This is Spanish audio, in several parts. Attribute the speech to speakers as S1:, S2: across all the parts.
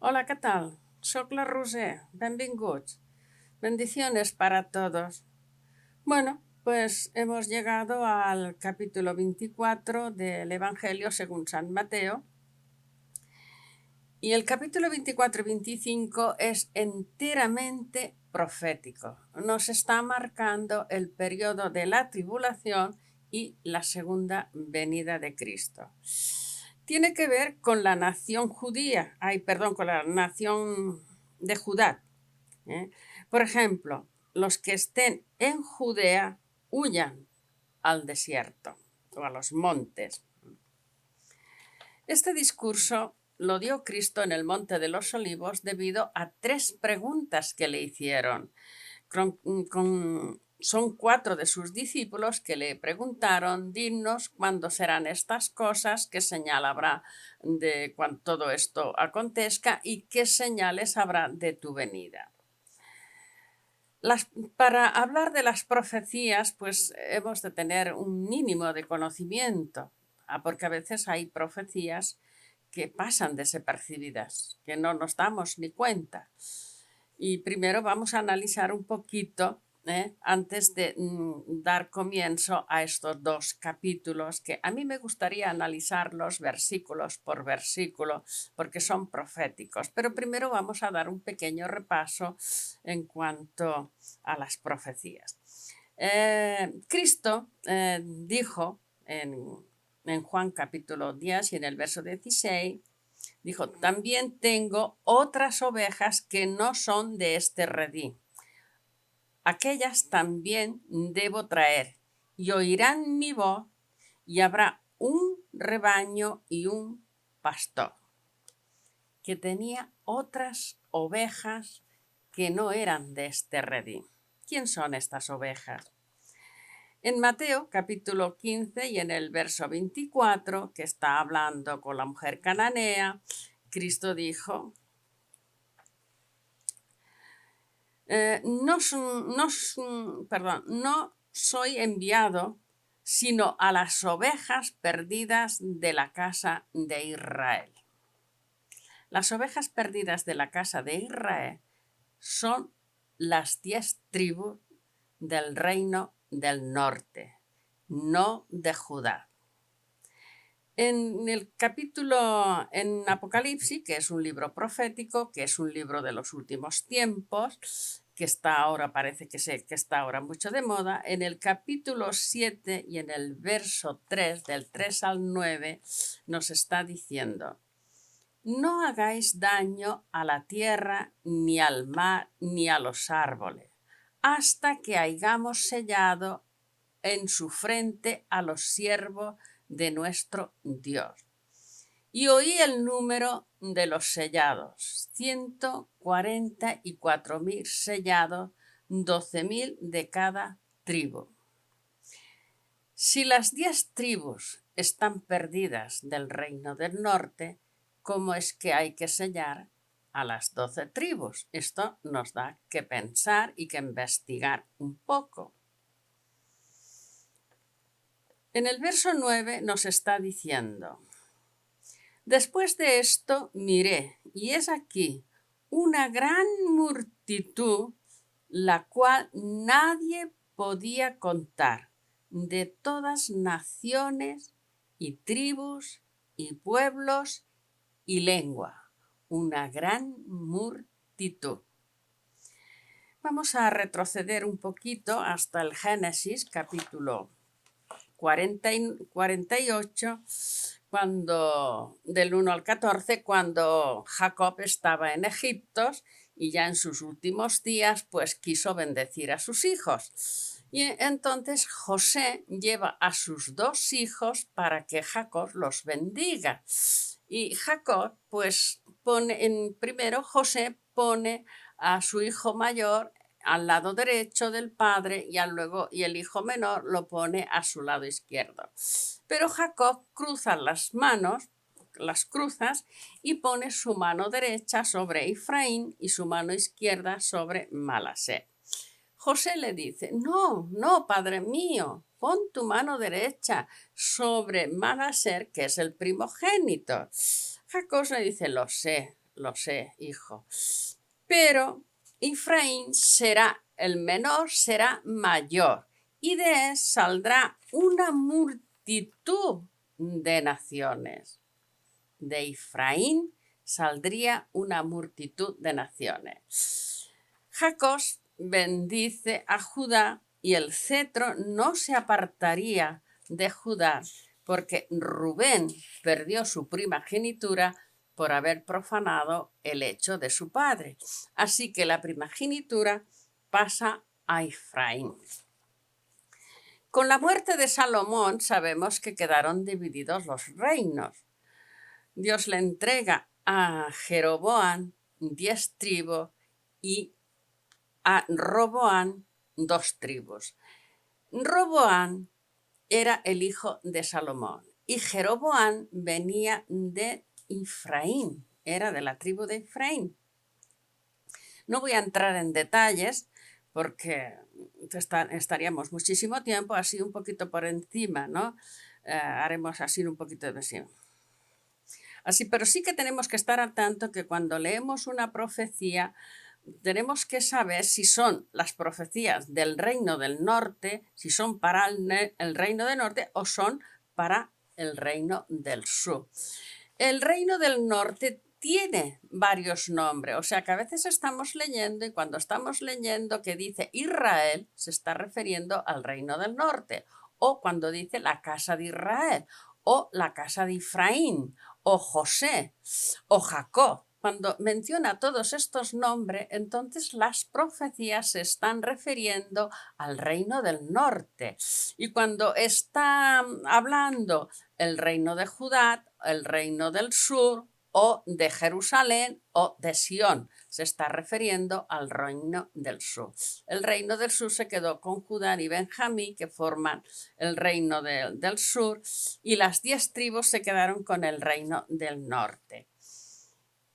S1: Hola, ¿qué tal? Soc la Roser. Benvinguts. Bendiciones para todos. Bueno, pues hemos llegado al capítulo 24 del Evangelio según San Mateo. Y el capítulo 24 y 25 es enteramente profético. Nos está marcando el periodo de la tribulación y la segunda venida de Cristo. Tiene que ver con la nación judía, con la nación de Judá. ¿eh? Por ejemplo, los que estén en Judea huyan al desierto o a los montes. Este discurso lo dio Cristo en el Monte de los Olivos debido a 3 preguntas que le hicieron. Son 4 de sus discípulos que le preguntaron: dinos cuándo serán estas cosas, qué señal habrá de cuando todo esto acontezca y qué señales habrá de tu venida. Para hablar de las profecías, pues hemos de tener un mínimo de conocimiento, porque a veces hay profecías que pasan desapercibidas, que no nos damos ni cuenta. Y primero vamos a analizar un poquito, antes de dar comienzo a estos 2 capítulos, que a mí me gustaría analizarlos versículos por versículo, porque son proféticos. Pero primero vamos a dar un pequeño repaso en cuanto a las profecías. Cristo dijo en Juan capítulo 10 y en el verso 16, dijo: también tengo otras ovejas que no son de este redil. Aquellas también debo traer, y oirán mi voz, y habrá un rebaño y un pastor. Que tenía otras ovejas que no eran de este redil. ¿Quién son estas ovejas? En Mateo capítulo 15 y en el verso 24, que está hablando con la mujer cananea, Cristo dijo: no soy enviado sino a las ovejas perdidas de la casa de Israel. Las ovejas perdidas de la casa de Israel son las 10 tribus del reino del norte, no de Judá. En el capítulo en Apocalipsis, que es un libro profético, que es un libro de los últimos tiempos, que está ahora, parece que está ahora mucho de moda, en el capítulo 7 y en el verso 3, del 3 al 9, nos está diciendo: no hagáis daño a la tierra, ni al mar, ni a los árboles, hasta que hayamos sellado en su frente a los siervos de nuestro Dios. Y oí el número de los sellados: 144.000 sellados, 12.000 de cada tribu. Si las 10 tribus están perdidas del reino del norte, ¿cómo es que hay que sellar a las 12 tribus? Esto nos da que pensar y que investigar un poco. En el verso 9 nos está diciendo: después de esto miré, y es aquí una gran multitud, la cual nadie podía contar, de todas naciones y tribus y pueblos y lengua, una gran multitud. Vamos a retroceder un poquito hasta el Génesis capítulo 48, cuando, del 1 al 14, cuando Jacob estaba en Egipto y ya en sus últimos días pues quiso bendecir a sus hijos. Y entonces José lleva a sus 2 hijos para que Jacob los bendiga. Y Jacob pues primero José pone a su hijo mayor al lado derecho del padre y el hijo menor lo pone a su lado izquierdo. Pero Jacob cruza las cruzas y pone su mano derecha sobre Efraín y su mano izquierda sobre Manasés. José le dice: no, padre mío, pon tu mano derecha sobre Manasés, que es el primogénito. Jacob le dice: lo sé, lo sé, hijo. Pero Efraín será el menor, será mayor, y de él saldrá una multitud de naciones. De Efraín saldría una multitud de naciones. Jacob bendice a Judá y el cetro no se apartaría de Judá porque Rubén perdió su primogenitura por haber profanado el hecho de su padre. Así que la primogenitura pasa a Efraín. Con la muerte de Salomón sabemos que quedaron divididos los reinos. Dios le entrega a Jeroboam 10 tribus y a Roboam 2 tribus. Roboam era el hijo de Salomón y Jeroboam venía de Efraín, era de la tribu de Efraín. No voy a entrar en detalles porque estaríamos muchísimo tiempo, así un poquito por encima, ¿no? Haremos así un poquito de encima. Así, pero sí que tenemos que estar al tanto que cuando leemos una profecía tenemos que saber si son las profecías del reino del norte, si son para el reino del norte o son para el reino del sur. El reino del norte tiene varios nombres, o sea que a veces estamos leyendo y cuando estamos leyendo que dice Israel se está refiriendo al reino del norte, o cuando dice la casa de Israel, o la casa de Efraín, o José, o Jacob. Cuando menciona todos estos nombres, entonces las profecías se están refiriendo al reino del norte. Y cuando está hablando el reino de Judá, el reino del sur, o de Jerusalén o de Sión, se está refiriendo al reino del sur. El reino del sur se quedó con Judá y Benjamín, que forman el reino del sur, y las 10 tribus se quedaron con el reino del norte.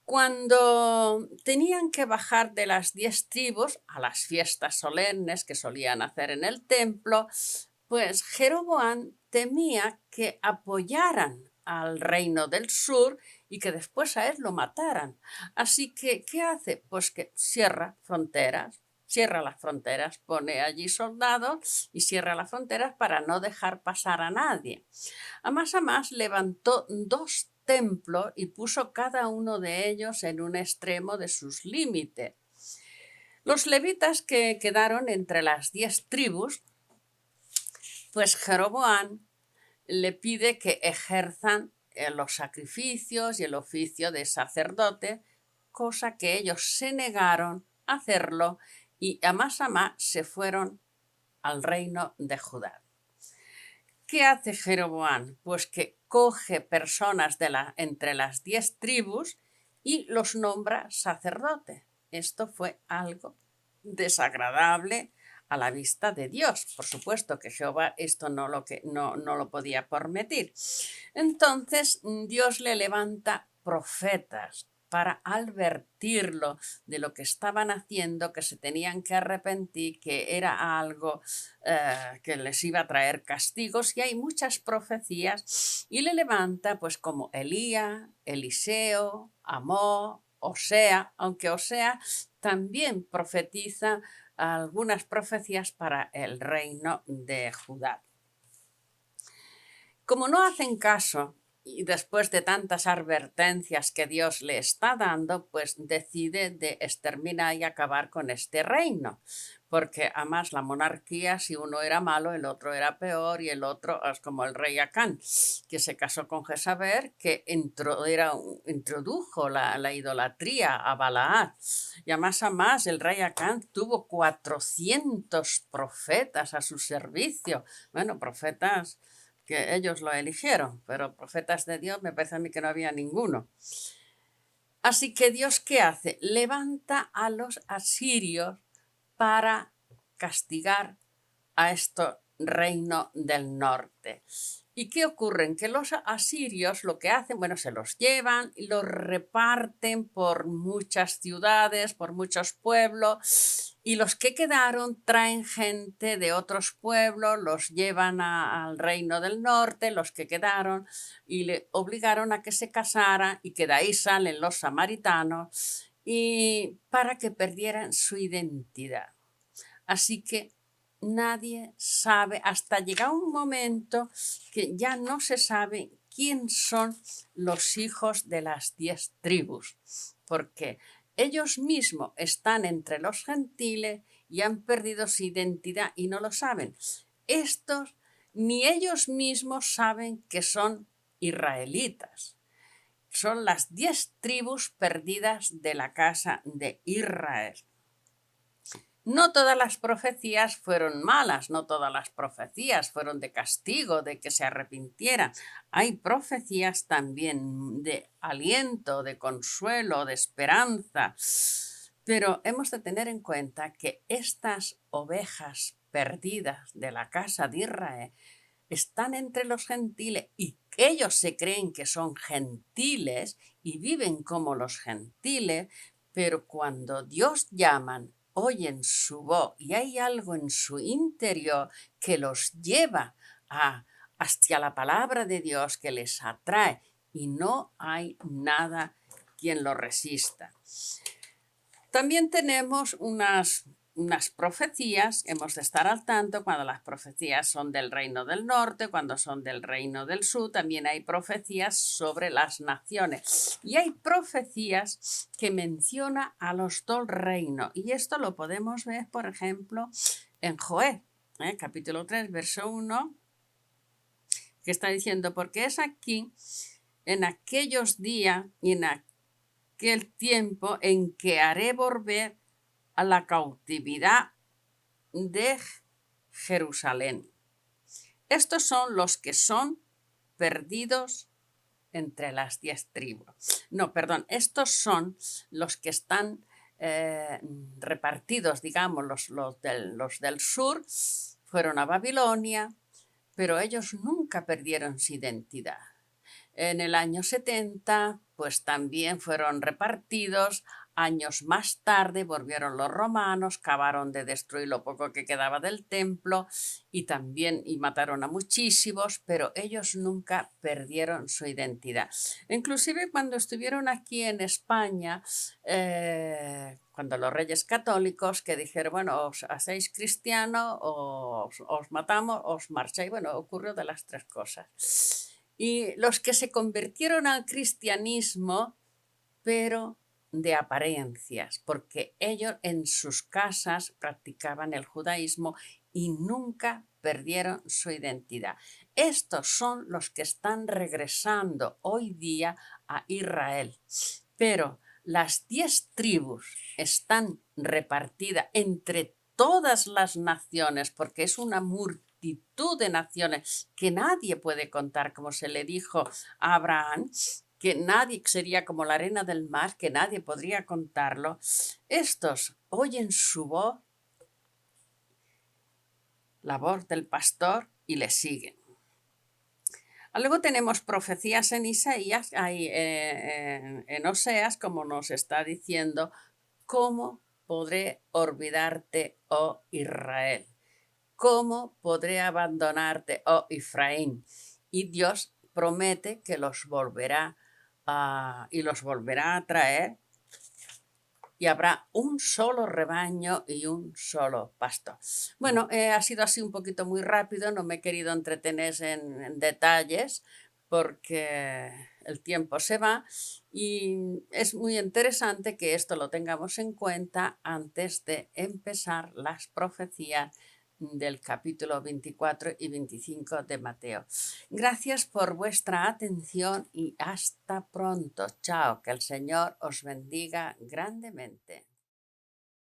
S1: Cuando tenían que bajar de las 10 tribus a las fiestas solemnes que solían hacer en el templo, pues Jeroboam temía que apoyaran al reino del sur y que después a él lo mataran. Así que, ¿qué hace? Pues que cierra las fronteras, pone allí soldados y cierra las fronteras para no dejar pasar a nadie. A más levantó 2 templos y puso cada uno de ellos en un extremo de sus límites. Los levitas que quedaron entre las 10 tribus, pues Jeroboam le pide que ejerzan los sacrificios y el oficio de sacerdote, cosa que ellos se negaron a hacerlo y a más se fueron al reino de Judá. ¿Qué hace Jeroboam? Pues que coge personas entre las 10 tribus y los nombra sacerdotes. Esto fue algo desagradable a la vista de Dios. Por supuesto que Jehová esto no lo podía permitir. Entonces Dios le levanta profetas para advertirlo de lo que estaban haciendo, que se tenían que arrepentir, que era algo que les iba a traer castigos, y hay muchas profecías, y le levanta pues como Elías, Eliseo, Amós, Osea, aunque Osea también profetiza algunas profecías para el reino de Judá. Como no hacen caso, y después de tantas advertencias que Dios le está dando, pues decide de exterminar y acabar con este reino. Porque además la monarquía, si uno era malo, el otro era peor, y el otro es como el rey Acán, que se casó con Jezabel, que introdujo la idolatría a Balaam. Y además el rey Acán tuvo 400 profetas a su servicio. Bueno, profetas que ellos lo eligieron, pero profetas de Dios me parece a mí que no había ninguno. Así que Dios, ¿qué hace? Levanta a los asirios para castigar a este reino del norte. ¿Y qué ocurre? Que los asirios lo que hacen, bueno, se los llevan y los reparten por muchas ciudades, por muchos pueblos, y los que quedaron traen gente de otros pueblos, los llevan al reino del norte, los que quedaron, y le obligaron a que se casara y que de ahí salen los samaritanos, y para que perdieran su identidad. Así que nadie sabe, hasta llega un momento que ya no se sabe quién son los hijos de las 10 tribus, porque ellos mismos están entre los gentiles y han perdido su identidad y no lo saben. Estos ni ellos mismos saben que son israelitas. Son las 10 tribus perdidas de la casa de Israel. No todas las profecías fueron malas, no todas las profecías fueron de castigo, de que se arrepintieran. Hay profecías también de aliento, de consuelo, de esperanza. Pero hemos de tener en cuenta que estas ovejas perdidas de la casa de Israel están entre los gentiles y ellos se creen que son gentiles y viven como los gentiles, pero cuando Dios llaman, oyen su voz y hay algo en su interior que los lleva hacia la palabra de Dios, que les atrae, y no hay nada quien lo resista. También tenemos unas profecías, hemos de estar al tanto cuando las profecías son del reino del norte, cuando son del reino del sur, también hay profecías sobre las naciones. Y hay profecías que menciona a los dos reinos. Y esto lo podemos ver, por ejemplo, en Joel, capítulo 3, verso 1, que está diciendo, porque es aquí, en aquellos días y en aquel tiempo en que haré volver a la cautividad de Jerusalén. Estos son los que son perdidos entre las 10 tribus. No, perdón, estos son los que están repartidos, digamos, los del sur, fueron a Babilonia, pero ellos nunca perdieron su identidad. En el año 70, pues también fueron repartidos. Años más tarde volvieron los romanos, acabaron de destruir lo poco que quedaba del templo y también mataron a muchísimos, pero ellos nunca perdieron su identidad. Inclusive cuando estuvieron aquí en España, cuando los reyes católicos que dijeron, bueno, os hacéis cristianos, os matamos, os marcháis, bueno, ocurrió de las tres cosas. Y los que se convirtieron al cristianismo, pero de apariencias, porque ellos en sus casas practicaban el judaísmo y nunca perdieron su identidad. Estos son los que están regresando hoy día a Israel. Pero las 10 tribus están repartidas entre todas las naciones, porque es una multitud de naciones que nadie puede contar, como se le dijo a Abraham, que nadie sería como la arena del mar, que nadie podría contarlo. Estos oyen su voz, la voz del pastor, y le siguen. Luego tenemos profecías en Isaías, en Oseas, como nos está diciendo, ¿cómo podré olvidarte, oh Israel? ¿Cómo podré abandonarte, oh Efraín? Y Dios promete que los volverá a traer, y habrá un solo rebaño y un solo pasto. Bueno, ha sido así un poquito muy rápido, no me he querido entretener en detalles porque el tiempo se va y es muy interesante que esto lo tengamos en cuenta antes de empezar las profecías del capítulo 24 y 25 de Mateo. Gracias por vuestra atención y hasta pronto. Chao, que el Señor os bendiga grandemente.